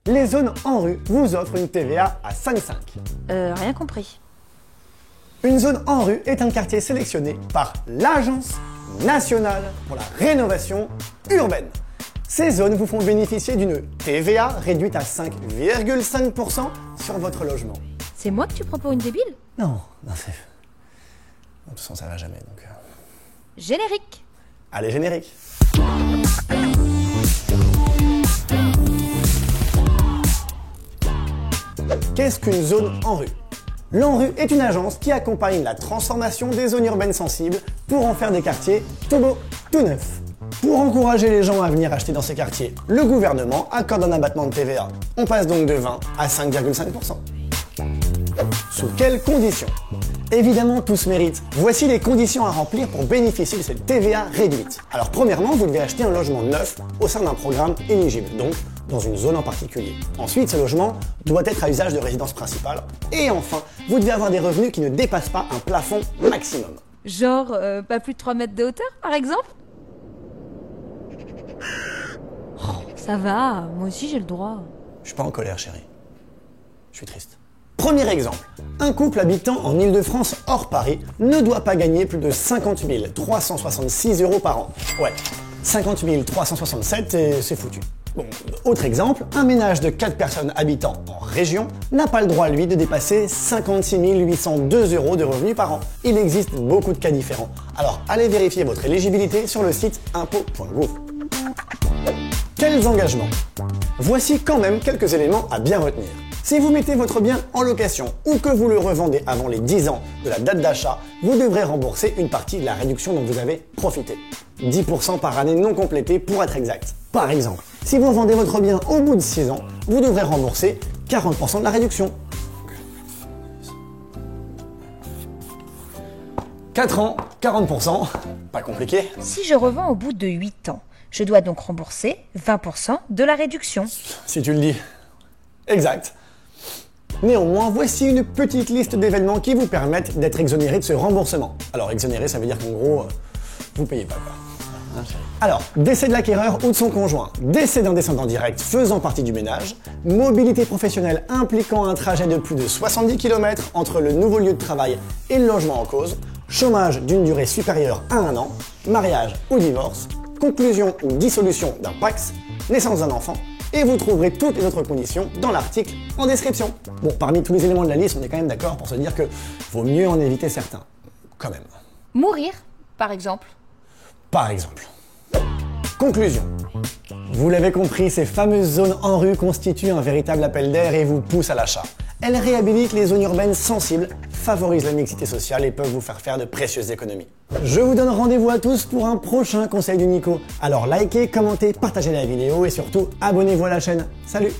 Les zones en rue vous offrent une TVA à 5,5. Rien compris. Une zone en rue est un quartier sélectionné par l'Agence nationale pour la rénovation urbaine. Ces zones vous font bénéficier d'une TVA réduite à 5,5% sur votre logement. C'est moi que tu prends pour une débile? Non, c'est... De toute façon, ça va jamais, donc... Générique. Allez, générique. Qu'est-ce qu'une zone en rue? L'ANRU est une agence qui accompagne la transformation des zones urbaines sensibles pour en faire des quartiers tout beaux, tout neufs. Pour encourager les gens à venir acheter dans ces quartiers, le gouvernement accorde un abattement de TVA. On passe donc de 20 à 5,5%. Sous quelles conditions? Évidemment, tout se mérite. Voici les conditions à remplir pour bénéficier de cette TVA réduite. Alors premièrement, vous devez acheter un logement neuf au sein d'un programme éligible, donc dans une zone en particulier. Ensuite, ce logement doit être à usage de résidence principale. Et enfin, vous devez avoir des revenus qui ne dépassent pas un plafond maximum. Genre, pas plus de 3 mètres de hauteur, par exemple? Oh, ça va, moi aussi j'ai le droit. Je suis pas en colère, chérie. Je suis triste. Premier exemple, un couple habitant en Île-de-France hors Paris ne doit pas gagner plus de 50 366 € par an. Ouais, 50 367 et c'est foutu. Bon, autre exemple, un ménage de 4 personnes habitant en région n'a pas le droit, lui, de dépasser 56 802 € de revenus par an. Il existe beaucoup de cas différents. Alors, allez vérifier votre éligibilité sur le site impôts.gouv. Quels engagements? Voici quand même quelques éléments à bien retenir. Si vous mettez votre bien en location ou que vous le revendez avant les 10 ans de la date d'achat, vous devrez rembourser une partie de la réduction dont vous avez profité. 10% par année non complétée pour être exact. Par exemple, si vous vendez votre bien au bout de 6 ans, vous devrez rembourser 40% de la réduction. 4 ans, 40%, pas compliqué. Si je revends au bout de 8 ans, je dois donc rembourser 20% de la réduction. Si tu le dis. Exact. Néanmoins, voici une petite liste d'événements qui vous permettent d'être exonéré de ce remboursement. Alors, exonéré, ça veut dire qu'en gros, vous payez pas, quoi. Alors, décès de l'acquéreur ou de son conjoint, décès d'un descendant direct faisant partie du ménage, mobilité professionnelle impliquant un trajet de plus de 70 km entre le nouveau lieu de travail et le logement en cause, chômage d'une durée supérieure à 1 an, mariage ou divorce, conclusion ou dissolution d'un PACS, naissance d'un enfant, et vous trouverez toutes les autres conditions dans l'article en description. Bon, parmi tous les éléments de la liste, on est quand même d'accord pour se dire que vaut mieux en éviter certains. Quand même. Mourir, par exemple. Par exemple. Conclusion. Vous l'avez compris, ces fameuses zones en rue constituent un véritable appel d'air et vous poussent à l'achat. Elles réhabilitent les zones urbaines sensibles, favorisent la mixité sociale et peuvent vous faire faire de précieuses économies. Je vous donne rendez-vous à tous pour un prochain conseil du Nico. Alors likez, commentez, partagez la vidéo et surtout abonnez-vous à la chaîne. Salut!